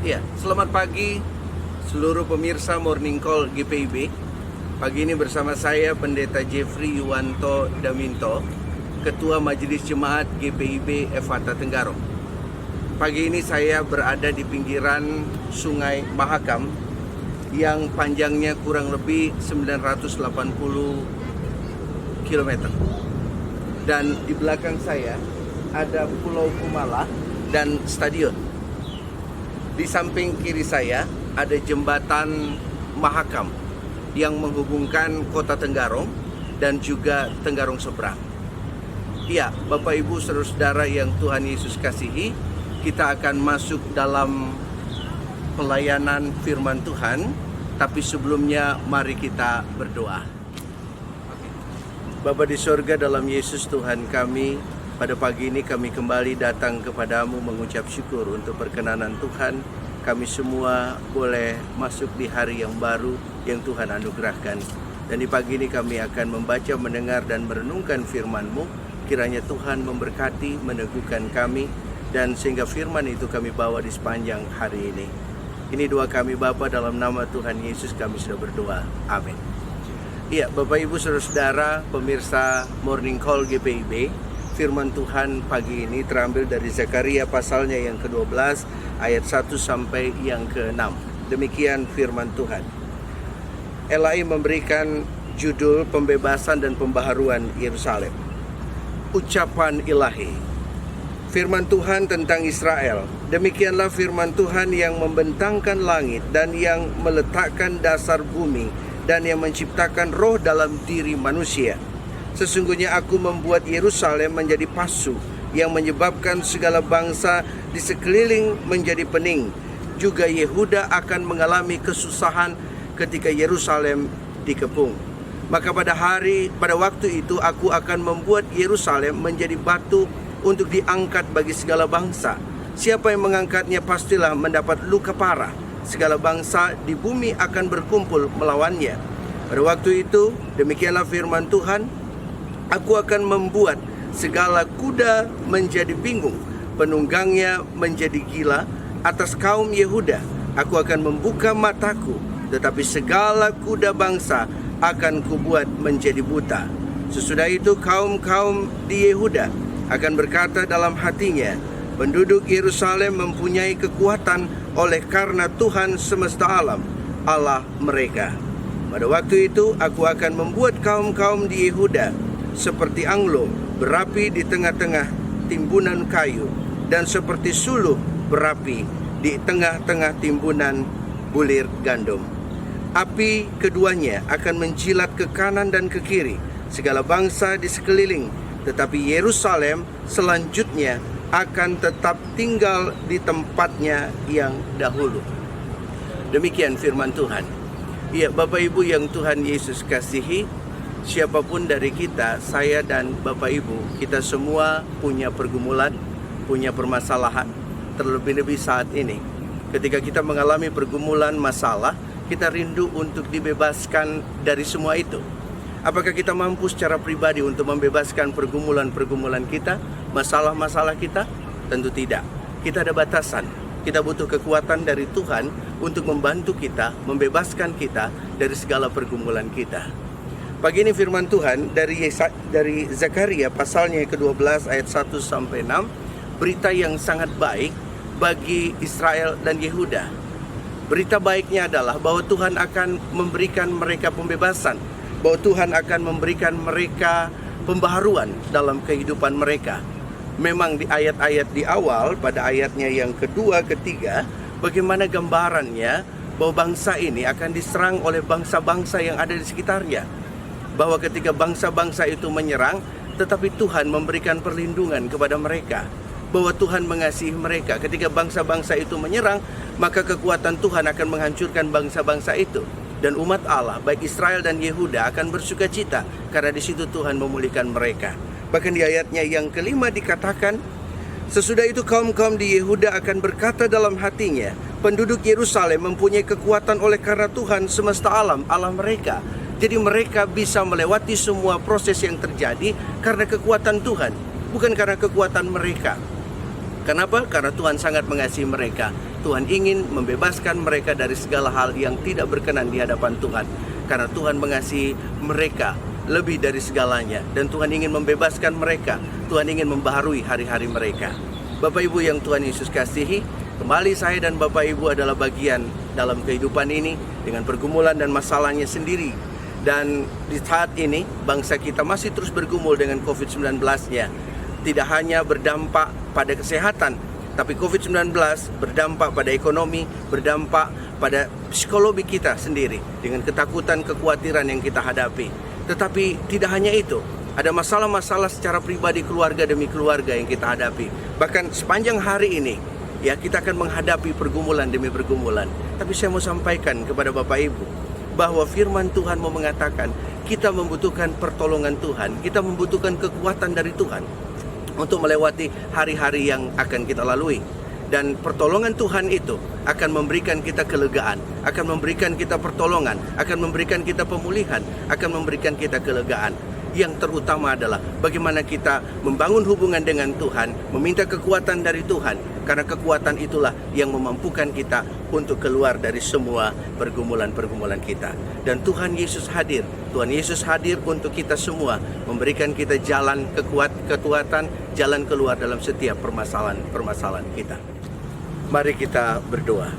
Ya, selamat pagi seluruh pemirsa Morning Call GPIB. Pagi ini bersama saya Pendeta Jeffrey Yuwanto Daminto, Ketua Majelis Jemaat GPIB Ephrata Tenggarong. Pagi ini saya berada di pinggiran Sungai Mahakam yang panjangnya kurang lebih 980 km. Dan di belakang saya ada Pulau Kumala dan stadion. Di samping kiri saya ada jembatan Mahakam yang menghubungkan kota Tenggarong dan juga Tenggarong seberang. Ya, Bapak Ibu saudara-saudara yang Tuhan Yesus kasihi, kita akan masuk dalam pelayanan firman Tuhan, tapi sebelumnya mari kita berdoa. Bapa di sorga, dalam Yesus Tuhan kami, pada pagi ini kami kembali datang kepadamu mengucap syukur untuk perkenanan Tuhan. Kami semua boleh masuk di hari yang baru yang Tuhan anugerahkan. Dan di pagi ini kami akan membaca, mendengar, dan merenungkan firman-Mu. Kiranya Tuhan memberkati, meneguhkan kami, dan sehingga firman itu kami bawa di sepanjang hari ini. Ini doa kami Bapa, dalam nama Tuhan Yesus kami sudah berdoa. Amin. Iya, Bapak Ibu saudara-saudara pemirsa Morning Call GPIB, firman Tuhan pagi ini terambil dari Zakaria pasalnya yang ke-12 ayat 1 sampai yang ke-6. Demikian firman Tuhan. Elai memberikan judul pembebasan dan pembaharuan Yerusalem. Ucapan ilahi. Firman Tuhan tentang Israel. Demikianlah firman Tuhan yang membentangkan langit dan yang meletakkan dasar bumi dan yang menciptakan roh dalam diri manusia. Sesungguhnya aku membuat Yerusalem menjadi pasu yang menyebabkan segala bangsa di sekeliling menjadi pening. Juga Yehuda akan mengalami kesusahan ketika Yerusalem dikepung. Maka pada waktu itu aku akan membuat Yerusalem menjadi batu untuk diangkat bagi segala bangsa. Siapa yang mengangkatnya pastilah mendapat luka parah. Segala bangsa di bumi akan berkumpul melawannya. Pada waktu itu, demikianlah firman Tuhan, aku akan membuat segala kuda menjadi bingung, penunggangnya menjadi gila atas kaum Yehuda. Aku akan membuka mataku, tetapi segala kuda bangsa akan kubuat menjadi buta. Sesudah itu kaum-kaum di Yehuda akan berkata dalam hatinya, penduduk Yerusalem mempunyai kekuatan oleh karena Tuhan semesta alam, Allah mereka. Pada waktu itu aku akan membuat kaum-kaum di Yehuda seperti anglo berapi di tengah-tengah timbunan kayu, dan seperti suluh berapi di tengah-tengah timbunan bulir gandum. Api keduanya akan menjilat ke kanan dan ke kiri segala bangsa di sekeliling, tetapi Yerusalem selanjutnya akan tetap tinggal di tempatnya yang dahulu. Demikian firman Tuhan. Ya, Bapak Ibu yang Tuhan Yesus kasihi, siapapun dari kita, saya dan Bapak Ibu, kita semua punya pergumulan, punya permasalahan. Terlebih-lebih saat ini, ketika kita mengalami pergumulan masalah, kita rindu untuk dibebaskan dari semua itu. Apakah kita mampu secara pribadi untuk membebaskan pergumulan-pergumulan kita, masalah-masalah kita? Tentu tidak. Kita ada batasan. Kita butuh kekuatan dari Tuhan untuk membantu kita, membebaskan kita dari segala pergumulan kita. Pagi ini firman Tuhan dari Zakaria pasalnya ke-12 ayat 1 sampai 6, berita yang sangat baik bagi Israel dan Yehuda. Berita baiknya adalah bahwa Tuhan akan memberikan mereka pembebasan bahwa Tuhan akan memberikan mereka pembaharuan dalam kehidupan mereka. Memang di ayat-ayat di awal, pada ayatnya yang kedua, ketiga, bagaimana gambarannya bahwa bangsa ini akan diserang oleh bangsa-bangsa yang ada di sekitarnya. Bahwa ketika bangsa-bangsa itu menyerang, tetapi Tuhan memberikan perlindungan kepada mereka. Bahwa Tuhan mengasihi mereka. Ketika bangsa-bangsa itu menyerang, maka kekuatan Tuhan akan menghancurkan bangsa-bangsa itu. Dan umat Allah, baik Israel dan Yehuda, akan bersuka cita karena di situ Tuhan memulihkan mereka. Bahkan di ayatnya yang kelima dikatakan, sesudah itu kaum-kaum di Yehuda akan berkata dalam hatinya, penduduk Yerusalem mempunyai kekuatan oleh karena Tuhan semesta alam, Allah mereka. Jadi mereka bisa melewati semua proses yang terjadi karena kekuatan Tuhan, bukan karena kekuatan mereka. Kenapa? Karena Tuhan sangat mengasihi mereka. Tuhan ingin membebaskan mereka dari segala hal yang tidak berkenan di hadapan Tuhan. Karena Tuhan mengasihi mereka lebih dari segalanya. Dan Tuhan ingin membebaskan mereka. Tuhan ingin membaharui hari-hari mereka. Bapak Ibu yang Tuhan Yesus kasihi, kembali saya dan Bapak Ibu adalah bagian dalam kehidupan ini dengan pergumulan dan masalahnya sendiri. Dan di saat ini bangsa kita masih terus bergumul dengan COVID-19-nya. Tidak hanya berdampak pada kesehatan, tapi COVID-19 berdampak pada ekonomi, berdampak pada psikologi kita sendiri dengan ketakutan, kekhawatiran yang kita hadapi. Tetapi tidak hanya itu, ada masalah-masalah secara pribadi, keluarga demi keluarga yang kita hadapi. Bahkan sepanjang hari ini, ya, kita akan menghadapi pergumulan demi pergumulan. Tapi saya mau sampaikan kepada Bapak Ibu bahwa firman Tuhan mau mengatakan kita membutuhkan pertolongan Tuhan, kita membutuhkan kekuatan dari Tuhan untuk melewati hari-hari yang akan kita lalui. Dan pertolongan Tuhan itu akan memberikan kita kelegaan, akan memberikan kita pertolongan, akan memberikan kita pemulihan, akan memberikan kita kelegaan. Yang terutama adalah bagaimana kita membangun hubungan dengan Tuhan, meminta kekuatan dari Tuhan. Karena kekuatan itulah yang memampukan kita untuk keluar dari semua pergumulan-pergumulan kita. Dan Tuhan Yesus hadir. Tuhan Yesus hadir untuk kita semua, memberikan kita jalan kekuatan, jalan keluar dalam setiap permasalahan kita. Mari kita berdoa.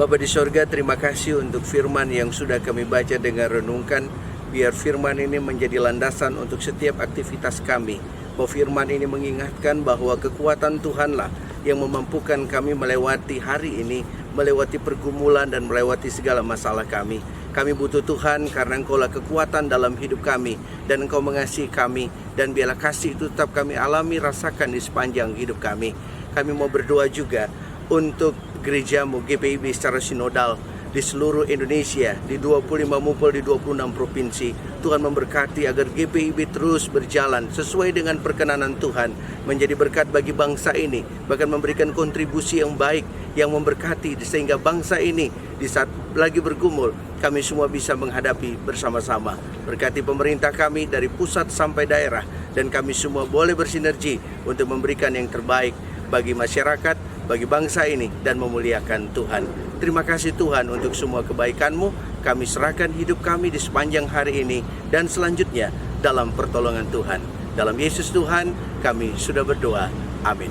Bapa di sorga, terima kasih untuk firman yang sudah kami baca dengan renungkan. Biar firman ini menjadi landasan untuk setiap aktivitas kami. Bahwa firman ini mengingatkan bahwa kekuatan Tuhanlah yang memampukan kami melewati hari ini, melewati pergumulan dan melewati segala masalah kami. Kami butuh Tuhan karena Engkaulah kekuatan dalam hidup kami dan Engkau mengasihi kami. Dan biarlah kasih itu tetap kami alami, rasakan di sepanjang hidup kami. Kami mau berdoa juga untuk gerejamu GPIB secara sinodal di seluruh Indonesia, di 25 mupel di 26 provinsi. Tuhan memberkati agar GPIB terus berjalan sesuai dengan perkenanan Tuhan, menjadi berkat bagi bangsa ini, bahkan memberikan kontribusi yang baik, yang memberkati, sehingga bangsa ini di saat lagi bergumul, kami semua bisa menghadapi bersama-sama. Berkati pemerintah kami dari pusat sampai daerah, dan kami semua boleh bersinergi untuk memberikan yang terbaik bagi masyarakat, bagi bangsa ini, dan memuliakan Tuhan. Terima kasih Tuhan untuk semua kebaikan-Mu. Kami serahkan hidup kami di sepanjang hari ini dan selanjutnya dalam pertolongan Tuhan. Dalam Yesus Tuhan kami sudah berdoa. Amin.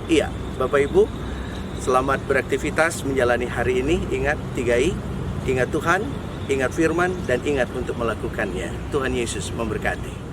Iya, Bapak Ibu, selamat beraktivitas menjalani hari ini. Ingat 3I, ingat Tuhan, ingat firman, dan ingat untuk melakukannya. Tuhan Yesus memberkati.